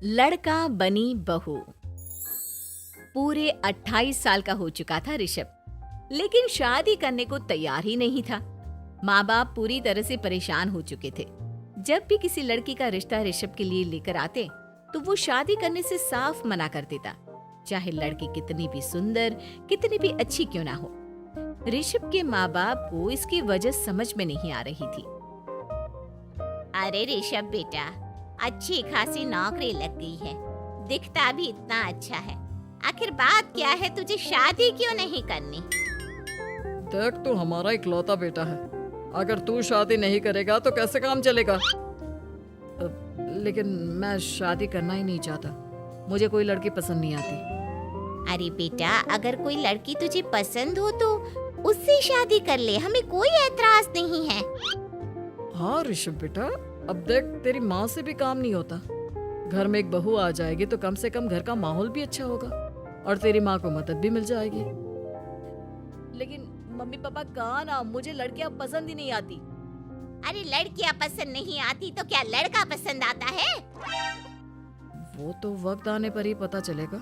लड़का बनी बहू। पूरे 28 साल का हो चुका था ऋषभ, लेकिन शादी करने को तैयार ही नहीं था। माँ बाप पूरी तरह से परेशान हो चुके थे। जब भी किसी लड़की का रिश्ता ऋषभ के लिए लेकर आते तो वो शादी करने से साफ मना कर देता, चाहे लड़की कितनी भी सुंदर, कितनी भी अच्छी क्यों ना हो। ऋषभ के माँ बाप को इसकी वजह समझ में नहीं आ रही थी। अरे ऋषभ बेटा, अच्छी खासी नौकरी लग गई है, दिखता भी इतना अच्छा है, आखिर बात क्या है, तुझे शादी क्यों नहीं करनी? देख, तू हमारा इकलौता बेटा है, अगर तू शादी नहीं करेगा तो कैसे काम चलेगा? लेकिन मैं शादी करना ही नहीं चाहता, मुझे कोई लड़की पसंद नहीं आती। अरे बेटा, अगर कोई लड़की तुझे पसंद हो तो उससे शादी कर ले, हमें कोई ऐतराज नहीं है। हाँ ऋषभ बेटा, अब देख, तेरी माँ से भी काम नहीं होता। घर में एक बहू आ जाएगी तो कम से कम घर का माहौल भी अच्छा होगा और तेरी माँ को मदद भी मिल जाएगी। लेकिन मम्मी पापा कहाँ ना, मुझे लड़कियां पसंद ही नहीं आती। अरे लड़कियां पसंद नहीं आती तो क्या लड़का पसंद आता है? वो तो वक्त आने पर ही पता चलेगा।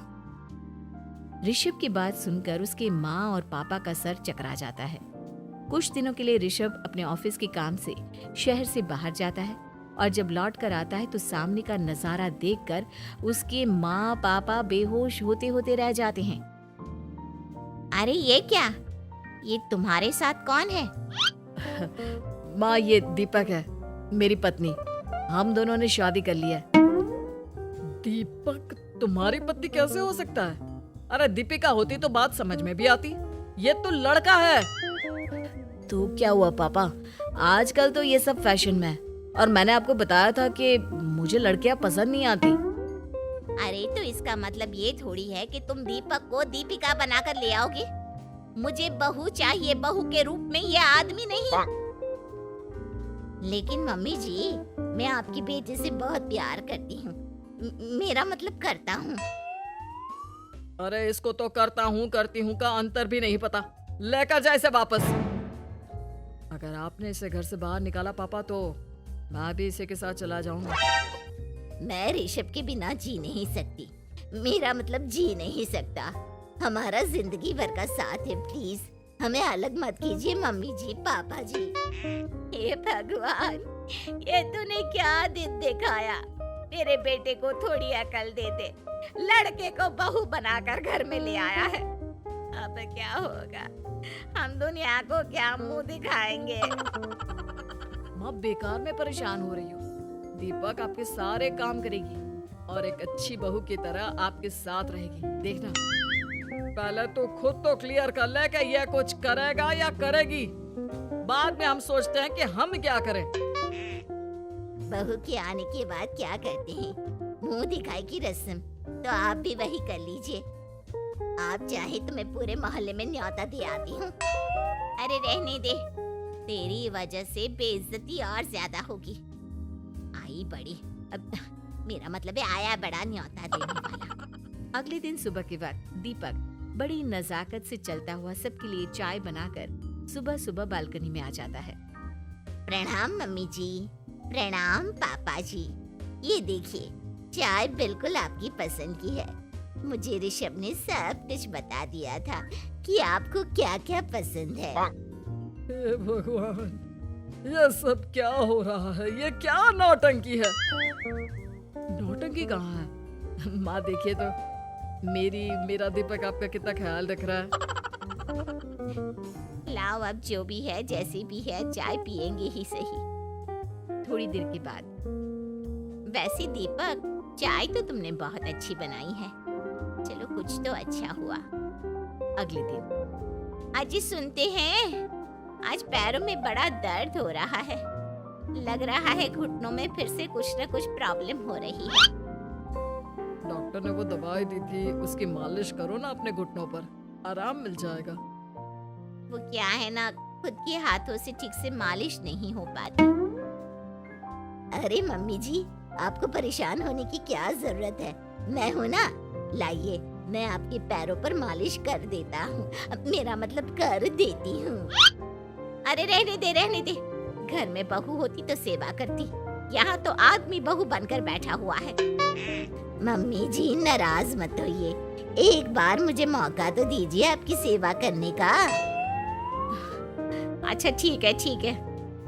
ऋषभ की बात सुनकर उसके माँ और पापा का सर चकरा जाता है। कुछ दिनों के लिए ऋषभ अपने ऑफिस के काम से शहर से बाहर जाता है और जब लौट कर आता है तो सामने का नजारा देखकर उसके माँ पापा बेहोश होते होते रह जाते हैं। अरे ये क्या, ये तुम्हारे साथ कौन है? माँ, ये दीपक है, मेरी पत्नी। हम दोनों ने शादी कर लिया है। दीपक तुम्हारी पत्नी कैसे हो सकता है? अरे दीपिका होती तो बात समझ में भी आती, ये तो लड़का है। तो क्या हुआ पापा, आजकल तो ये सब फैशन में है और मैंने आपको बताया था कि मुझे लड़कियां पसंद नहीं आती। अरे तो इसका मतलब ये थोड़ी है कि तुम दीपक को दीपिका बनाकर ले आओगे। मुझे बहू चाहिए, बहू के रूप में, ये आदमी नहीं। लेकिन मम्मी जी, मैं आपकी बेटी से बहुत प्यार करती हूँ, मेरा मतलब करता हूँ। अरे इसको तो करता हूँ करती हूँ का अंतर भी नहीं पता, लेकर जाए इसे वापस। अगर आपने इसे घर से बाहर निकाला पापा तो मैं भी इसे के साथ चला जाऊंगा। मैं ऋषभ के बिना जी नहीं सकती, मेरा मतलब जी नहीं सकता। हमारा जिंदगी भर का साथ है, प्लीज हमें अलग मत कीजिए मम्मी जी, पापा जी। हे भगवान, ये तूने क्या दिन दिखाया? मेरे बेटे को थोड़ी अकल दे दे, लड़के को बहू बनाकर घर में ले आया है। अब क्या होगा, हम दुनिया को क्या मुंह दिखाएंगे? माँ, बेकार में परेशान हो रही हो। दीपक आपके सारे काम करेगी और एक अच्छी बहू की तरह आपके साथ रहेगी, देखना। पहले तो खुद तो क्लियर कर ले कि ये कुछ करेगा या करेगी, बाद में हम सोचते हैं कि हम क्या करें। बहू के आने के बाद क्या करते हैं, मुंह दिखाई की रस्म, तो आप भी वही कर लीजिए। आप चाहे तो मैं पूरे मोहल्ले में न्योता दे आती हूँ। अरे रहने दे, तेरी वजह से बेइज्जती और ज्यादा होगी। आई बड़ी, अब मेरा मतलब है आया बड़ा न्योता देने वाला। अगले दिन सुबह के वक्त दीपक बड़ी नजाकत से चलता हुआ सबके लिए चाय बनाकर सुबह सुबह बालकनी में आ जाता है। प्रणाम मम्मी जी, प्रणाम पापा जी। ये देखिए, चाय बिल्कुल आपकी पसंद की है। मुझे ऋषभ ने सब कुछ बता दिया था कि आपको क्या क्या पसंद है। हे भगवान, ये सब क्या हो रहा है? ये क्या नौटंकी है? नौटंकी कहाँ है? माँ देखिए तो, मेरा दीपक आपका कितना ख्याल रख रहा है। लाओ, अब जो भी है, जैसी भी है, चाय पियेंगे ही सही। थोड़ी देर के बाद, वैसे दीपक, चाय तो तुमने बहुत अच्छी बनाई है, चलो कुछ तो अच्छा हुआ। अगले दिन, अजी सुनते हैं, आज पैरों में बड़ा दर्द हो रहा है, लग रहा है घुटनों में फिर से कुछ न कुछ प्रॉब्लम हो रही है। डॉक्टर ने वो दवाई दी थी, उसकी मालिश करो ना अपने घुटनों पर, आराम मिल जाएगा। वो क्या है ना, खुद के हाथों से ठीक से मालिश नहीं हो पाती। अरे मम्मी जी, आपको परेशान होने की क्या जरूरत है, मैं हूँ ना, लाइए मैं आपके पैरों पर मालिश कर देता हूँ, मेरा मतलब कर देती हूँ। अरे रहने दे, घर में बहू होती तो सेवा करती, यहाँ तो आदमी बहू बनकर बैठा हुआ है। मम्मी जी नाराज मत होइए, एक बार मुझे मौका तो दीजिए आपकी सेवा करने का। अच्छा ठीक है,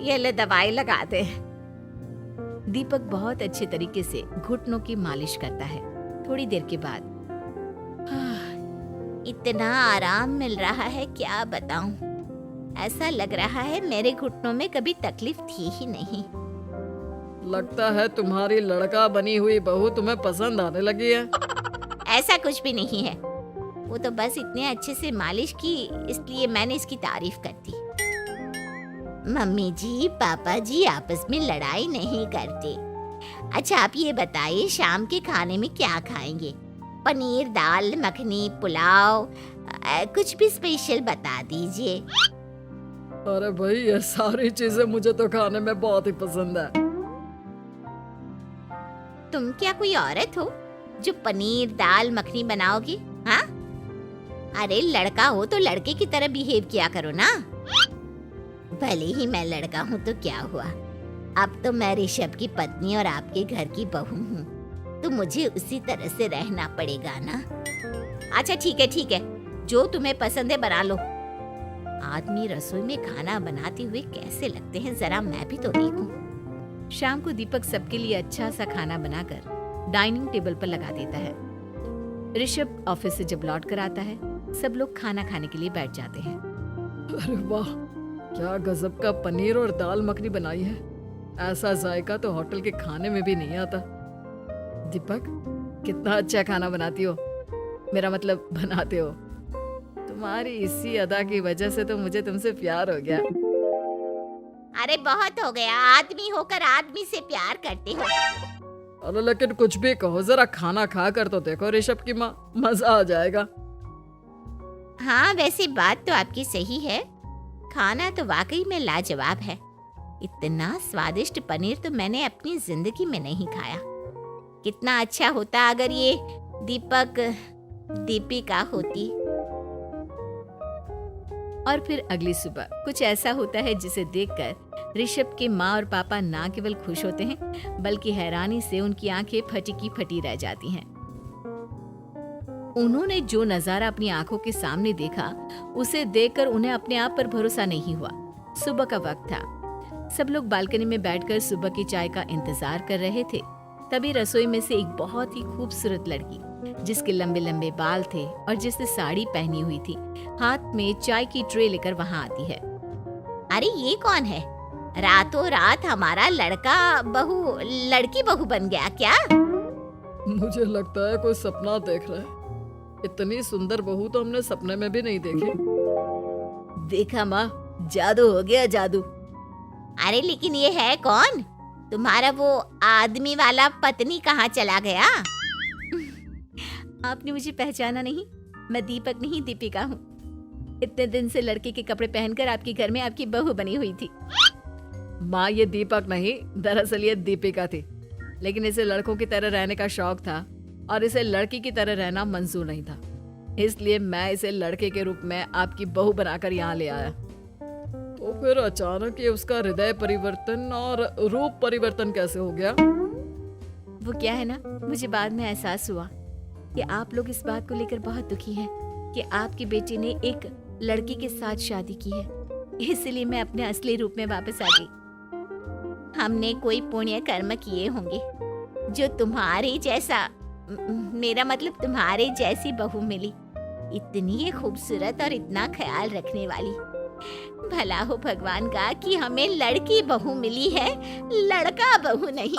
ये ले दवाई लगा दे। दीपक बहुत अच्छे तरीके से घुटनों की मालिश करता है। थोड़ी देर के बाद इतना आराम मिल रहा है क्या बताऊं। ऐसा लग रहा है मेरे घुटनों में कभी तकलीफ थी ही नहीं। लगता है तुम्हारी लड़का बनी हुई बहू तुम्हें पसंद आने लगी है। ऐसा कुछ भी नहीं है, वो तो बस इतने अच्छे से मालिश की इसलिए मैंने इसकी तारीफ कर दी। मम्मी जी पापा जी आपस में लड़ाई नहीं करते। अच्छा आप ये बताइए शाम के खाने में क्या खाएंगे? पनीर, दाल मखनी, पुलाव, कुछ भी स्पेशल बता दीजिए। अरे भाई ये सारी चीजें मुझे तो खाने में बहुत ही पसंद है। तुम क्या कोई औरत हो जो पनीर दाल मखनी बनाओगी? हाँ, अरे लड़का हो तो लड़के की तरह बिहेव किया करो ना। भले ही मैं लड़का हूँ तो क्या हुआ, अब तो मैं ऋषभ की पत्नी और आपके घर की बहू हूँ, तो मुझे उसी तरह से रहना पड़ेगा ना। अच्छा ठीक है, जो तुम्हें पसंद है बना लो। आदमी रसोई में खाना बनाते हुए कैसे लगते हैं, जरा मैं भी तो देखूं। शाम को दीपक सबके लिए अच्छा सा खाना बनाकर डाइनिंग टेबल पर लगा देता है। ऋषभ ऑफिस से जब लौट कर आता है, सब लोग खाना खाने के लिए बैठ जाते हैं। अरे वाह, क्या गजब का पनीर और दाल मखनी बनाई है। ऐसा जायका तो होटल के खाने में भी नहीं आता। दीपक, कितना अच्छा खाना बनाती हो, मेरा मतलब बनाते हो। तुम्हारी इसी अदा की वजह से तो मुझे तुमसे प्यार हो गया। अरे बहुत हो गया, आदमी होकर आदमी से प्यार करते हो। अरे लेकिन कुछ भी कहो, जरा खाना खा कर तो देखो ऋषभ की माँ, मजा आ जाएगा। हाँ वैसे बात तो आपकी सही है, खाना तो वाकई में लाजवाब है। इतना स्वादिष्ट पनीर तो मैंने अपनी जिंदगी में नहीं खाया। कितना अच्छा होता अगर ये दीपिका होती। और फिर अगली सुबह कुछ ऐसा होता है जिसे देखकर ऋषभ के माँ और पापा ना केवल खुश होते हैं बल्कि हैरानी से उनकी आंखें फटी की फटी रह जाती हैं। उन्होंने जो नजारा अपनी आंखों के सामने देखा उसे देखकर उन्हें अपने आप पर भरोसा नहीं हुआ। सुबह का वक्त था, सब लोग बालकनी में बैठकर सुबह की चाय का इंतजार कर रहे थे। तभी रसोई में से एक बहुत ही खूबसूरत लड़की जिसके लंबे लंबे बाल थे और जिसने साड़ी पहनी हुई थी, हाथ में चाय की ट्रे लेकर वहाँ आती है। अरे ये कौन है? रातों रात हमारा लड़की बहू बन गया क्या? मुझे लगता है कोई सपना देख रहा है। इतनी सुंदर बहू तो हमने सपने में भी नहीं देखी। देखा माँ, जादू हो गया, जादू। अरे लेकिन ये है कौन? तुम्हारा वो आदमी वाला पत्नी कहाँ चला गया? आपने मुझे पहचाना नहीं? मैं दीपक नहीं, दीपिका हूँ। इतने दिन से लड़के के कपड़े पहनकर आपके घर में आपकी बहू बनी हुई थी। माँ ये दीपक नहीं, दरअसल ये दीपिका थी, लेकिन इसे लड़कों की तरह रहने का शौक था और इसे लड़की की तरह रहना मंजूर नहीं था, इसलिए मैं इसे लड़के के रूप में आपकी बहू बनाकर यहाँ ले आया। तो फिर अचानक ये उसका हृदय परिवर्तन और रूप परिवर्तन कैसे हो गया? वो क्या है ना, मुझे बाद में एहसास हुआ कि आप लोग इस बात को लेकर बहुत दुखी हैं कि आपकी बेटी ने एक लड़की के साथ शादी की है, इसलिए मैं अपने असली रूप में वापस आ गई। हमने कोई पुण्य कर्म किए होंगे जो तुम्हारे जैसा, मेरा मतलब तुम्हारे जैसी बहू मिली, इतनी खूबसूरत और इतना ख्याल रखने वाली। भला हो भगवान का कि हमें लड़की बहू मिली है, लड़का बहू नहीं।